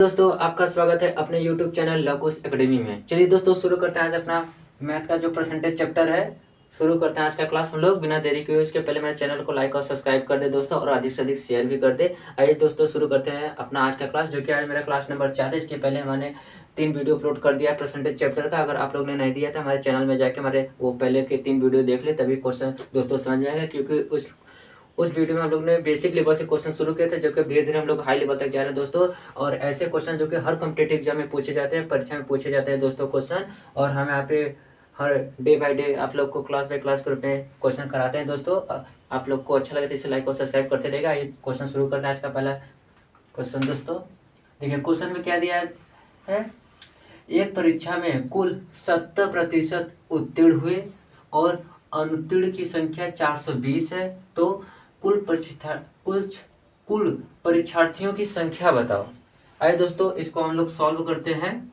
दोस्तों आपका स्वागत है अपने YouTube चैनल लवकुश एकेडमी में। चलिए दोस्तों शुरू करते हैं आज अपना मैथ का जो परसेंटेज चैप्टर है। शुरू करते हैं आज का क्लास हम लोग बिना देरी के हुए। उसके पहले मेरे चैनल को लाइक और सब्सक्राइब कर दे दोस्तों, और अधिक से अधिक शेयर भी कर दे। आइए दोस्तों शुरू करते हैं अपना आज का क्लास, जो कि आज मेरा क्लास नंबर 4 है। इसके पहले हमने 3 वीडियो अपलोड कर दिया है परसेंटेज चैप्टर का। अगर आप लोग ने नहीं दिया था हमारे चैनल में जाके हमारे वो पहले के 3 वीडियो देख ले, तभी क्वेश्चन दोस्तों समझ में आएगा। क्योंकि उस वीडियो में हम लोग ने बेसिक लेवल से क्वेश्चन शुरू किए थे, जो कि धीरे धीरे हम लोग हाई लेवल तक जा रहे हैं दोस्तों। और ऐसे क्वेश्चन जो कि हर कॉम्पिटेटिव एग्जाम में पूछे जाते हैं, परीक्षा में पूछे जाते हैं दोस्तों क्वेश्चन। और हम यहाँ पे हर डे बाय डे आप लोग को क्लास बाय क्लास के रूप में क्वेश्चन कराते हैं दोस्तों। आप लोग को अच्छा लगे तो इसे लाइक और सब्सक्राइब करते रहेगा। ये क्वेश्चन शुरू करते हैं आज का पहला क्वेश्चन दोस्तों। देखिए क्वेश्चन में क्या दिया है। एक परीक्षा में कुल 70% उत्तीर्ण हुए और अनुत्तीर्ण की संख्या 420 है, तो कुल कुल परीक्षार्थियों की संख्या बताओ। आइए दोस्तों इसको हम लोग सॉल्व करते हैं।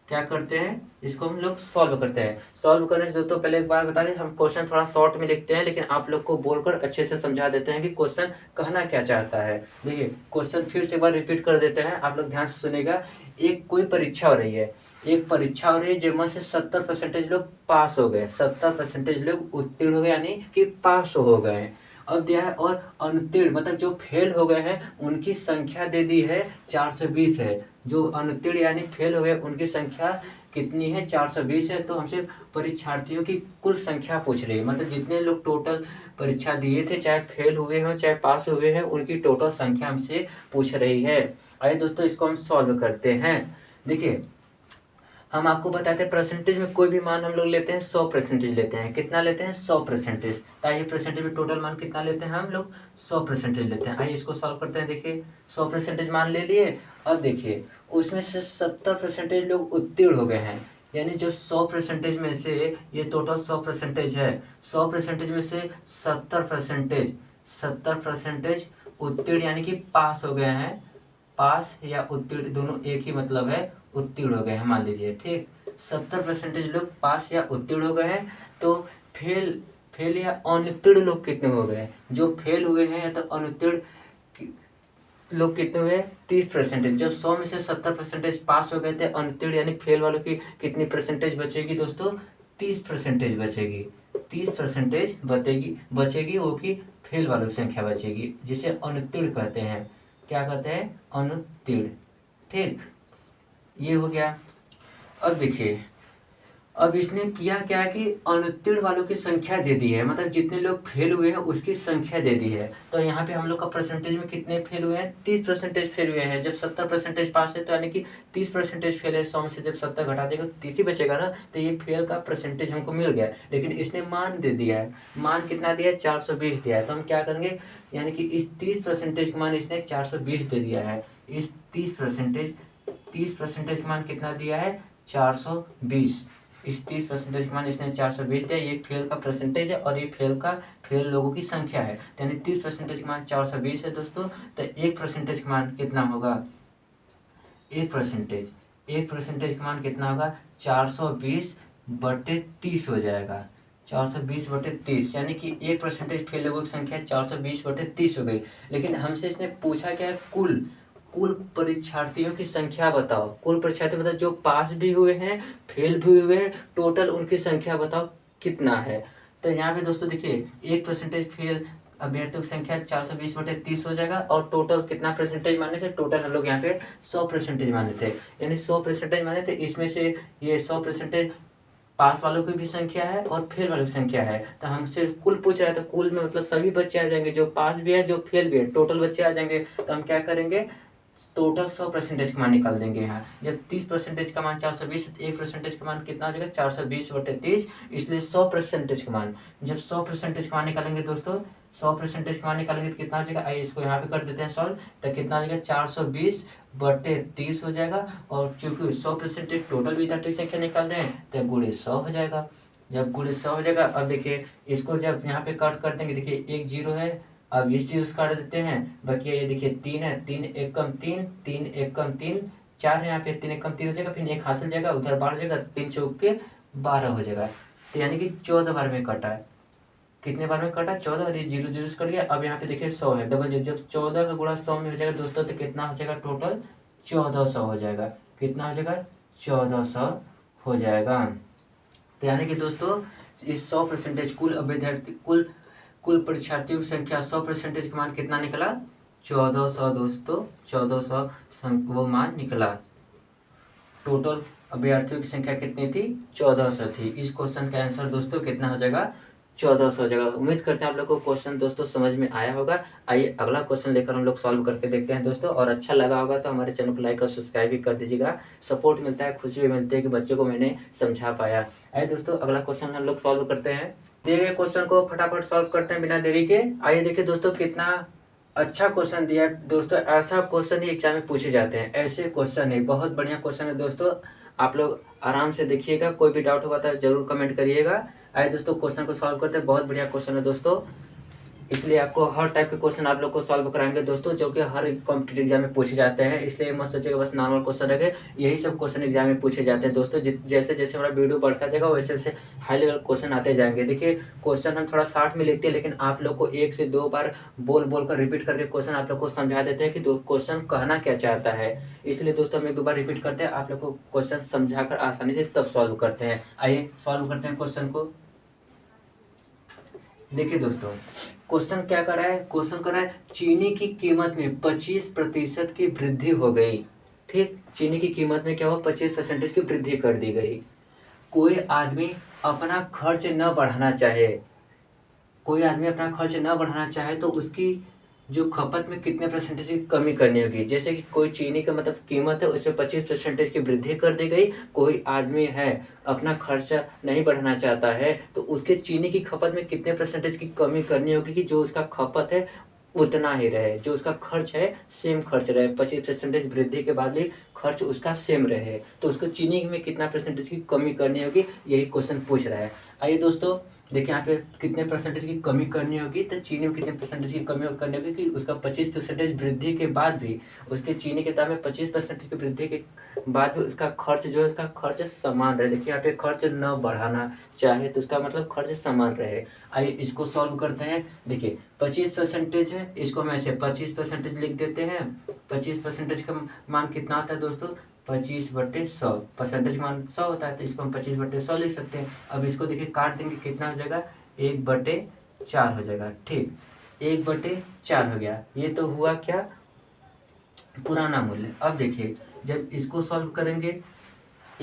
क्या करते हैं, इसको हम लोग सॉल्व करते हैं। सॉल्व करने से दोस्तों पहले एक बार बता दें, हम क्वेश्चन थोड़ा शॉर्ट में लिखते हैं, लेकिन आप लोग को बोलकर अच्छे से समझा देते हैं कि क्वेश्चन कहना क्या चाहता है। देखिए क्वेश्चन फिर से एक बार रिपीट कर देते हैं, आप लोग ध्यान से सुनेगा। एक कोई परीक्षा हो रही है, एक परीक्षा हो रही है जिसमें से 70% लोग पास हो गए, 70% लोग उत्तीर्ण हो गए, यानी कि पास हो गए। अब दिया है और अनुत्तीर्ण मतलब जो फेल हो गए हैं उनकी संख्या दे दी है 420 है। जो अनुत्तीर्ण यानी फेल हो गए उनकी संख्या कितनी है, 420 है। तो हमसे परीक्षार्थियों की कुल संख्या पूछ रही है, मतलब जितने लोग टोटल परीक्षा दिए थे, चाहे फेल हुए हों चाहे पास हुए हैं, उनकी टोटल संख्या हमसे पूछ रही है। आइए दोस्तों इसको हम सॉल्व करते हैं। देखिए हम आपको बताते हैं परसेंटेज में कोई भी मान हम लोग लेते हैं 100% लेते हैं। कितना लेते हैं, 100%। तो आइए परसेंटेज में टोटल मान कितना लेते हैं हम लोग, 100% लेते हैं। आइए इसको सॉल्व करते हैं। देखिए 100% मान ले लिए। अब देखिए उसमें से 70% लोग उत्तीर्ण हो गए हैं, यानी जो 100% में से ये टोटल 100% है, 100% में से 70% उत्तीर्ण यानी कि पास हो गए हैं। पास या उत्तीर्ण दोनों एक ही मतलब है, उत्तीर्ण हो गए हैं मान लीजिए। ठीक 70% लोग पास या उत्तीर्ण हो गए हैं। तो फेल फेल या अनुत्तीर्ण लोग कितने हो गए, जो फेल हुए हैं या तो अनुत्तीर्ण लोग कितने हुए, 30%। जब 100 में से 70% पास हो गए थे, अनुत्तीर्ण यानी फेल वालों की कितनी परसेंटेज बचेगी दोस्तों, 30% बचेगी। 30% बचेगी वो की फेल वालों की संख्या बचेगी, जिसे अनुत्तीर्ण कहते हैं। क्या कहते हैं, अनुत्तीर्ण। ठीक ये हो गया। अब देखिए अब इसने किया क्या कि अनुत्तीर्ण वालों की संख्या दे दी है, मतलब जितने लोग फेल हुए हैं उसकी संख्या दे दी है। तो यहाँ पे हम लोग का परसेंटेज में कितने फेल हुए हैं, 30% फेल हुए हैं। जब 70% पास है तो यानी कि 30% फेल है। 100 में से जब 70 घटा देगा तो 30 ही बचेगा ना, तो ये फेल का परसेंटेज हमको मिल गया। लेकिन इसने मान दे दिया है, मान कितना दिया है, 420 दिया है। तो हम क्या करेंगे, यानी कि इस 30% का मान इसने 420 दे दिया है। इस 30% का मान कितना दिया है, 420। इस 30% का मान इसने 420 दिया। ये फेल का परसेंटेज है और ये फेल लोगों की संख्या है। यानी 30% का मान 420 है दोस्तों। तो 1% का मान कितना होगा, 1% का मान कितना होगा, 420/30 हो जाएगा। 420/30 यानी कि 1% फेल लोगों की संख्या 420/30 हो गई। लेकिन हमसे इसने पूछा क्या है, कुल परीक्षार्थियों की संख्या बताओ। कुल परीक्षार्थी बताओ, जो पास भी हुए हैं फेल भी हुए हैं, टोटल उनकी संख्या बताओ कितना है। तो यहाँ पे दोस्तों देखिए 1% फेल अभ्यर्थियों की संख्या 420/30 हो जाएगा। और टोटल कितना परसेंटेज माने थे, टोटल हम लोग यहाँ पे 100% माने थे। यानी 100% माने थे, इसमें से ये 100% पास वालों की भी संख्या है और फेल वालों की संख्या है। तो हमसे कुल पूछ रहा है, तो कुल में मतलब सभी बच्चे आ जाएंगे, जो पास भी है जो फेल भी है, टोटल बच्चे आ जाएंगे। तो हम क्या करेंगे, टोटल 100% का मान निकाल देंगे यहाँ। जब 30% का मान 420, 1% का मान कितना हो जाएगा, 420/30। इसलिए 100% का मान, जब 100% का मान निकालेंगे दोस्तों, 100% का मान निकालेंगे तो कितना हो जाएगा। आइए इसको यहाँ पे कर देते हैं सॉल्व। तो कितना हो जाएगा, 420/30 हो जाएगा। और चूंकि 100% टोटल विद्यार्थी संख्या निकाल रहे हैं तो गुणे 100 हो जाएगा। जब गुणे 100 हो जाएगा, अब देखिए इसको जब यहाँ पे कट कर देंगे, देखिए एक जीरो है, अब इस चीज काट देते हैं। बाकी ये देखिए 3 है, 3 एक कम 3, 3 एक कम 3, 4 है यहाँ पे, 3 एक कम 3 हो जाएगा, फिर एक हासिल जाएगा, उधर 12 हो जाएगा, 3 चौक के 12 हो जाएगा। तो यानी कि 14 बार में कटा है। कितने बार में कटा, 14, और ये जीरो जीरो से कट गया। अब यहाँ पे देखिए 100 है, डबल जीरो, जब 14 का गुणा 100 में हो जाएगा दोस्तों तो कितना हो जाएगा, टोटल 1400 हो जाएगा। कितना हो जाएगा? 1400 हो जाएगा। तो यानी कि दोस्तों इस 100% कुल अभ्यर्थी कुल परीक्षार्थियों की संख्या 100% का मान कितना निकला? 1400 दोस्तों, 1400 वो मान निकला। टोटल अभ्यर्थियों की संख्या कितनी थी? 1400 थी। इस क्वेश्चन का आंसर दोस्तों कितना हो जाएगा? 1400 हो जाएगा। उम्मीद करते हैं आप लोग को क्वेश्चन दोस्तों समझ में आया होगा। आइए अगला क्वेश्चन लेकर हम लोग सॉल्व करके देखते हैं दोस्तों, और अच्छा लगा होगा तो हमारे चैनल को लाइक और सब्सक्राइब भी कर दीजिएगा। सपोर्ट मिलता है, खुशी भी मिलती है कि बच्चों को मैंने समझा पाया। आइए दोस्तों अगला क्वेश्चन हम लोग सॉल्व करते हैं। दिए गए क्वेश्चन को फटाफट सॉल्व करते हैं बिना देरी के। आइए देखिए दोस्तों कितना अच्छा क्वेश्चन दिया है दोस्तों। ऐसा क्वेश्चन ही एग्जाम में पूछे जाते हैं, ऐसे क्वेश्चन है, बहुत बढ़िया क्वेश्चन है दोस्तों। आप लोग आराम से देखिएगा, कोई भी डाउट होगा तो जरूर कमेंट करिएगा। आइए दोस्तों क्वेश्चन को सॉल्व करते हैं। बहुत बढ़िया क्वेश्चन है दोस्तों, इसलिए आपको हर टाइप के क्वेश्चन आप लोग को सॉल्व कराएंगे दोस्तों, जो कि हर कॉम्पिटेटिव एग्जाम में पूछे जाते हैं। इसलिए मत सोचिएगा बस नॉर्मल क्वेश्चन रखे, यही सब क्वेश्चन एग्जाम में पूछे जाते हैं दोस्तों। जैसे जैसे हमारा वीडियो बढ़ता जाएगा वैसे वैसे हाई लेवल क्वेश्चन आते जाएंगे। देखिए क्वेश्चन हम थोड़ा शॉर्ट में लिखते हैं, लेकिन आप लोग को 1 से 2 बार बोल बोल कर रिपीट करके क्वेश्चन आप लोग को समझा देते हैं कि क्वेश्चन कहना क्या चाहता है। इसलिए दोस्तों हम 1-2 बार रिपीट करते हैं, आप लोग को क्वेश्चन समझा कर आसानी से तब सॉल्व करते हैं। आइए सॉल्व करते हैं क्वेश्चन को। देखिए दोस्तों क्वेश्चन क्या कर रहा है? क्वेश्चन कर रहा है चीनी की कीमत में 25% की वृद्धि हो गई। ठीक, चीनी की कीमत में क्या हुआ? 25% की वृद्धि कर दी गई। कोई आदमी अपना खर्च न बढ़ाना चाहे, कोई आदमी अपना खर्च न बढ़ाना चाहे तो उसकी जो खपत में कितने परसेंटेज की कमी करनी होगी। जैसे कि कोई चीनी का मतलब कीमत है, उसमें 25% की वृद्धि कर दी गई। कोई आदमी है अपना खर्चा नहीं बढ़ाना चाहता है तो उसके चीनी की खपत में कितने परसेंटेज की कमी करनी होगी कि जो उसका खपत है उतना ही रहे, जो उसका खर्च है सेम खर्च रहे। 25% वृद्धि के बाद भी खर्च उसका सेम रहे, तो उसको चीनी में कितना परसेंटेज की कमी करनी होगी, यही क्वेश्चन पूछ रहा है। आइए दोस्तों देखिए यहाँ पे कितने परसेंटेज की कमी करनी होगी, तो चीनी में कितने परसेंटेज की कमी करनी होगी कि उसका 25% वृद्धि के बाद भी उसके चीनी के दाम में 25% की वृद्धि के बाद भी उसका खर्च जो है उसका खर्च समान रहे। देखिए यहाँ पे खर्च न बढ़ाना चाहे तो उसका मतलब खर्च समान रहे। आइए इसको सॉल्व करते हैं। देखिए 25% है, इसको हम ऐसे 25% लिख देते हैं। 25% का मान कितना होता है दोस्तों? 25/100। परसेंटेज मान 100 होता है तो इसको हम 25/100 लिख सकते हैं। अब इसको देखिए काट देंगे, कितना हो जाएगा? 1/4 हो जाएगा। ठीक, 1/4 हो गया। ये तो हुआ क्या? पुराना मूल्य। अब देखिए जब इसको सॉल्व करेंगे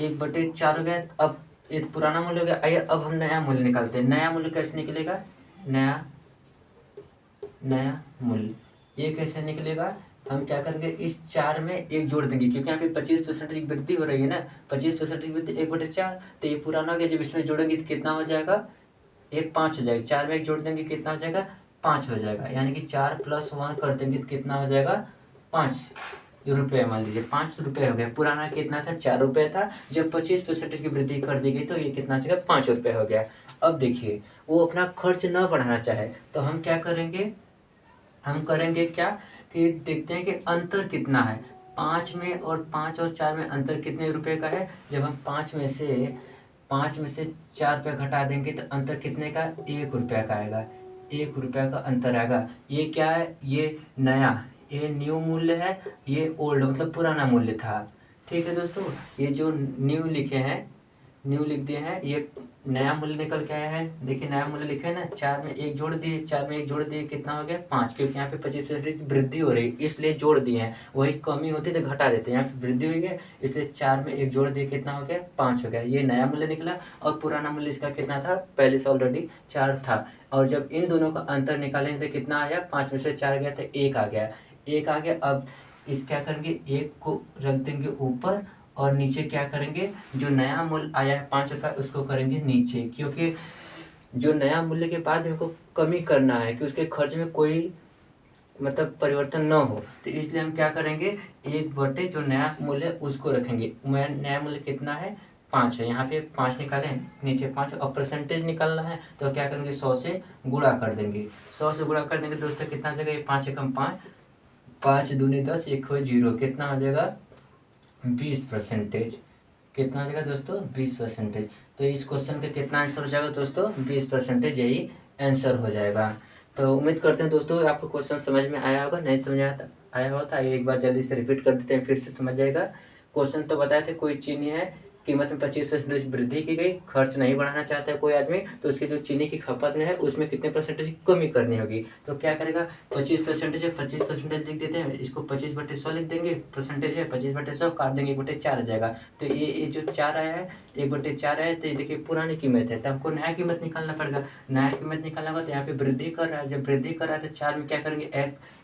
1/4 हो गया। अब ये पुराना मूल्य हो गया। आइए अब हम नया मूल्य निकालते हैं। नया मूल्य कैसे निकलेगा? नया मूल्य ये कैसे निकलेगा? हम क्या करेंगे, इस 4 में 1 जोड़ देंगे, क्योंकि यहाँ पे 25% की वृद्धि हो रही है ना। 25% की वृद्धि 1/4, तो ये पुराना हो गया। जब इसमें जोड़ेंगे तो कितना हो जाएगा? ये 5 हो जाएगा। 4 में 1 जोड़ देंगे, कितना हो जाएगा? 5 हो जाएगा। यानी कि 4 + 1 कर देंगे तो कितना हो जाएगा? 5 रुपये। मान लीजिए 5 रुपये हो गया। पुराना कितना था? 4 रुपये था। जब 25% की वृद्धि कर दी गई तो ये कितना हो जाएगा? 5 रुपये हो गया। अब देखिए वो अपना खर्च न बढ़ाना चाहे तो हम क्या करेंगे? हम करेंगे क्या कि देखते हैं कि अंतर कितना है। 5 में और 5 और 4 में अंतर कितने रुपए का है? जब हम 5 में से 4 रुपये घटा देंगे तो अंतर कितने का? 1 रुपये का आएगा। 1 रुपये का अंतर आएगा। ये क्या है? ये नया, ये न्यू मूल्य है, ये ओल्ड मतलब पुराना मूल्य था। ठीक है दोस्तों, ये जो न्यू लिखे हैं, न्यू लिख दिए हैं, ये नया मूल्य निकल के आया है। देखिए नया मूल्य लिखे हैं ना, 4 में 1 जोड़ दिए, 4 में 1 जोड़ दिए, कितना हो गया? 5, क्योंकि यहाँ पे 25% की वृद्धि हो रही है इसलिए जोड़ दिए हैं। वही कमी होती तो घटा देते हैं। यहाँ पे वृद्धि हुई है इसलिए 4 में 1 जोड़ दिए, कितना हो गया? 5 हो गया। ये नया मूल्य निकला। और पुराना मूल्य इसका कितना था? पहले से ऑलरेडी 4 था। और जब इन दोनों का अंतर निकालेंगे तो कितना आया? 5 में से 4 गया तो 1 आ गया। 1 आ गया। अब इस क्या करेंगे? 1 को रख देंगे ऊपर और नीचे क्या करेंगे? जो नया मूल्य आया है 5 रुपये उसको करेंगे नीचे, क्योंकि जो नया मूल्य के बाद हमको कमी करना है कि उसके खर्च में कोई मतलब परिवर्तन न हो, तो इसलिए हम क्या करेंगे? 1 जो नया मूल्य उसको रखेंगे। नया मूल्य कितना है? 5 है। यहाँ पे 5 निकालें, नीचे 5। और परसेंटेज निकालना है तो क्या करेंगे? 100 से गुणा कर देंगे। 100 से गुणा कर देंगे दोस्तों, कितना हो जाएगा? ये 5 एकम 5, 5 दूनी 10, 1 हो 0, कितना हो जाएगा? 20%। कितना हो जाएगा दोस्तों? 20%। तो इस क्वेश्चन का कितना आंसर हो जाएगा दोस्तों? 20%, यही आंसर हो जाएगा। तो उम्मीद करते हैं दोस्तों आपको क्वेश्चन समझ में आया होगा। नहीं समझ आया हो तो एक बार जल्दी से रिपीट कर देते हैं, फिर से समझ जाएगा। क्वेश्चन तो बताए थे, कोई चीनी है, कीमत में 25% वृद्धि की गई, खर्च नहीं बढ़ाना चाहता है कोई आदमी, तो उसकी जो चीनी की खपत में है उसमें कितने परसेंटेज की कमी करनी होगी। तो क्या करेगा, 25% है, 25% लिख देते हैं, इसको 25/100 लिख देंगे, परसेंटेज है 25/100 काट देंगे, 1/4 आ जाएगा। तो ये जो 4 आया है, 1/4 है, तो ये देखिए पुरानी कीमत है, तो हमको नया कीमत निकालना पड़ेगा। नया कीमत निकालना होगा तो यहाँ पे वृद्धि कर रहा है, जब वृद्धि कर रहा है तो 4 में क्या करेंगे,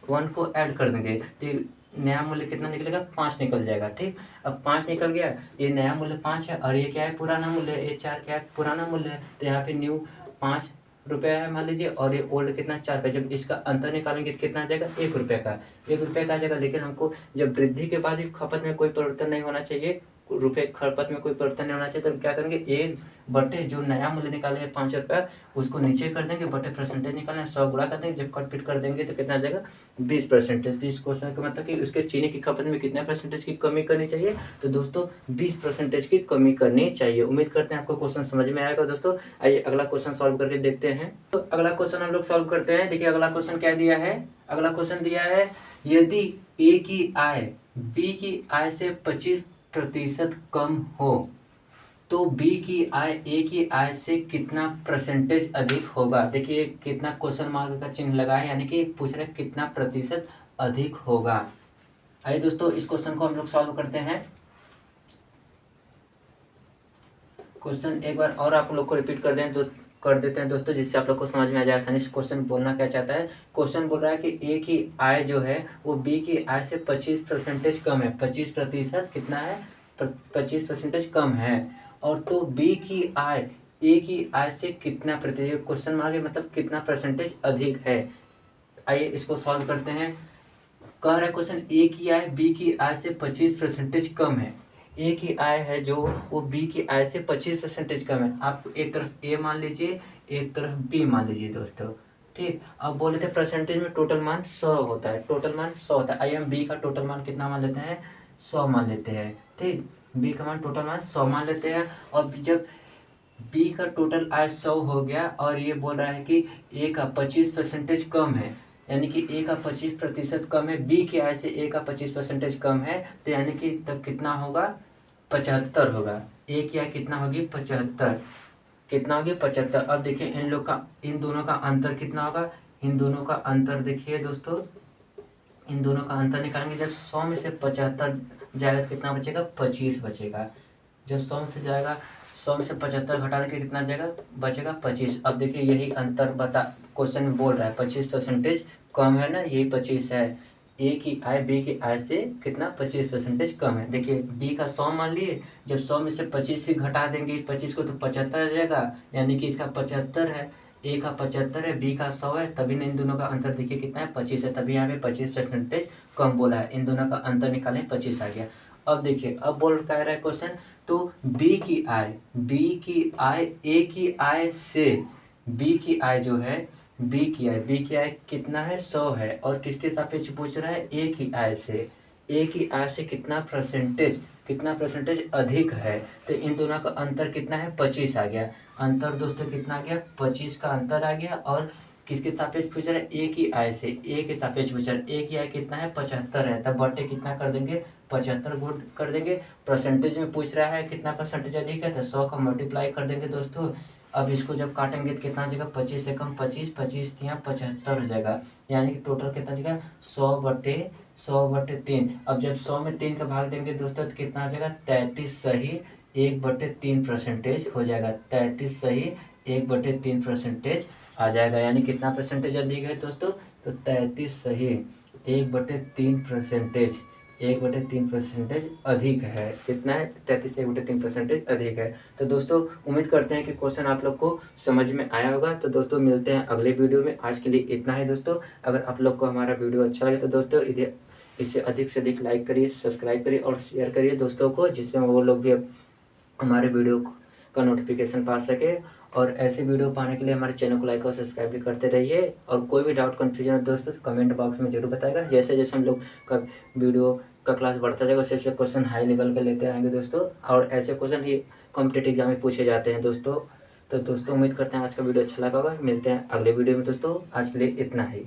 1 को ऐड कर देंगे, तो नया मूल्य कितना निकलेगा, 5 निकल जाएगा। ठीक, अब 5 निकल गया, ये नया मूल्य 5 है और ये क्या है, पुराना मूल्य है, ये 4 क्या है, पुराना मूल्य है। तो यहाँ पे न्यू 5 रुपया है मान लीजिए, और ये ओल्ड कितना, 4 रुपये। जब इसका अंतर निकालेंगे तो कितना आ जाएगा, 1 रुपये का, 1 रुपये का आ जाएगा। लेकिन हमको जब वृद्धि के बाद भी खपत में कोई परिवर्तन नहीं होना चाहिए, रुपये खपत में कोई परिवर्तन नहीं होना चाहिए, तो हम क्या करेंगे, 1 बटे जो नया मूल्य निकाले हैं 5 रुपया, उसको नीचे कर देंगे, बटे परसेंटेज निकालना है, 100 गुणा कर देंगे, जब कट पीट कर देंगे तो कितना आ जाएगा, 20%। तो इस क्वेश्चन का मतलब कि उसके चीनी की खपत में कितना परसेंटेज की कमी करनी चाहिए, तो दोस्तों 20% की कमी करनी चाहिए। उम्मीद करते हैं आपको क्वेश्चन समझ में आएगा दोस्तों। आइए अगला क्वेश्चन सॉल्व करके देखते हैं। तो अगला क्वेश्चन हम लोग सॉल्व करते हैं। देखिए अगला क्वेश्चन क्या दिया है, अगला क्वेश्चन दिया है, यदि ए की आय बी की आय से 25% कम हो तो बी की आय ए की आय से कितना परसेंटेज अधिक होगा। देखिए कितना क्वेश्चन मार्क का चिन्ह लगा है, यानी कि पूछ रहे कितना प्रतिशत अधिक होगा। आइए दोस्तों इस क्वेश्चन को हम लोग सॉल्व करते हैं। क्वेश्चन एक बार और आप लोग को रिपीट कर देते हैं दोस्तों, जिससे आप लोग को समझ में आ जाए आसानी से क्वेश्चन बोलना क्या चाहता है। क्वेश्चन बोल रहा है कि ए की आय जो है वो बी की आय से 25% कम है, 25% कितना है, 25% कम है, और तो बी की आय ए की आय से कितना प्रतिशत, क्वेश्चन मार्क है, मतलब कितना परसेंटेज अधिक है। आइए इसको सॉल्व करते हैं। कह रहा है क्वेश्चन, ए की आय बी की आय से 25% कम है। ए की आय है जो वो बी की आय से 25% कम है। आप एक तरफ ए मान लीजिए, एक तरफ बी मान लीजिए दोस्तों। ठीक, अब बोले थे परसेंटेज में टोटल मान 100 होता है, टोटल मान 100 होता है। आइए हम बी का टोटल मान कितना मान लेते हैं, 100 मान लेते हैं। ठीक, बी का मान टोटल मान 100 मान लेते हैं। और जब बी का टोटल आय 100 हो गया और ये बोल रहा है कि ए का 25% कम है, यानी कि ए का 25% कम है, बी की आय से ए का 25% कम है, तो यानी कि तब कितना होगा, 75 होगा। ए की आय कितना होगी, 75, कितना होगी, 75। अब देखिए इन लोग का, इन दोनों का अंतर कितना होगा, इन दोनों का अंतर देखिए दोस्तों, इन दोनों का अंतर निकालेंगे, जब 100 में से 75 जाएगा तो कितना बचेगा, 25 बचेगा। जब 100 में से जाएगा, 100 में से 75 घटा देंगे कितना जाएगा, बचेगा 25। अब देखिए यही अंतर बता, क्वेश्चन में बोल रहा है 25% कम है ना, यही 25 है। ए की आय बी की आय से कितना, 25% कम है। देखिए बी का 100 मान लिए, जब 100 में से 25 ही घटा देंगे इस 25 को तो 75 आ जाएगा, यानी कि इसका 75 है, ए का 75 है, बी का 100 है, तभी ना इन दोनों का अंतर देखिए कितना है, 25 है, तभी यहाँ पे 25% कम बोला है। इन दोनों का अंतर निकालें, 25 आ गया। अब देखिए अब बोल कह रहा है क्वेश्चन, तो बी की आय ए की आय से, बी की आय जो है, बी की आय कितना है, 100 है, और किसके सापेक्ष पूछ रहा है, ए की आय से, ए की आय से कितना परसेंटेज अधिक है। तो इन दोनों का अंतर कितना है, 25 आ गया। अंतर दोस्तों कितना आ गया, 25 का अंतर आ गया, और किसके सापेक्ष पूछ रहा है, ए की आय से, ए के सापेक्ष पूछ रहा है। ए की आय कितना है, 75 है, तब बटे कितना कर देंगे, 75 गुण कर देंगे। परसेंटेज में पूछ रहा है कितना परसेंटेज अधिक है, तो 100 का मल्टीप्लाई कर देंगे दोस्तों। अब इसको जब काटेंगे तो कितना आ जाएगा, 25 से कम 25, 25 तिया 75 हो जाएगा, यानी कि टोटल कितना आ जाएगा, 100/3। अब जब 100 में 3 का भाग देंगे दोस्तों तो कितना आ जाएगा, 33 सही 1/3% हो जाएगा, 33 सही 1/3% आ जाएगा, यानी कितना परसेंटेज अधिक है दोस्तों, तो 33 सही 1/3%, 1/3% अधिक है। कितना है, 33 1/3% अधिक है। तो दोस्तों उम्मीद करते हैं कि क्वेश्चन आप लोग को समझ में आया होगा। तो दोस्तों मिलते हैं अगले वीडियो में, आज के लिए इतना ही दोस्तों। अगर आप लोग को हमारा वीडियो अच्छा लगे तो दोस्तों इससे अधिक से अधिक लाइक करिए, सब्सक्राइब करिए और शेयर करिए दोस्तों को, जिससे वो लोग भी हमारे वीडियो का नोटिफिकेशन पा सके। और ऐसे वीडियो पाने के लिए हमारे चैनल को लाइक और सब्सक्राइब भी करते रहिए। और कोई भी डाउट कन्फ्यूजन हो दोस्तों तो कमेंट बॉक्स में जरूर बताएगा। जैसे जैसे हम लोग का वीडियो का क्लास बढ़ता जाएगा वैसे वैसे क्वेश्चन हाई लेवल के लेते आएंगे दोस्तों, और ऐसे क्वेश्चन ही कॉम्पिटेटिव एग्जाम में पूछे जाते हैं दोस्तों। तो दोस्तों उम्मीद करते हैं आज का वीडियो अच्छा लगा होगा। मिलते हैं अगले वीडियो में दोस्तों, आज के लिए इतना ही।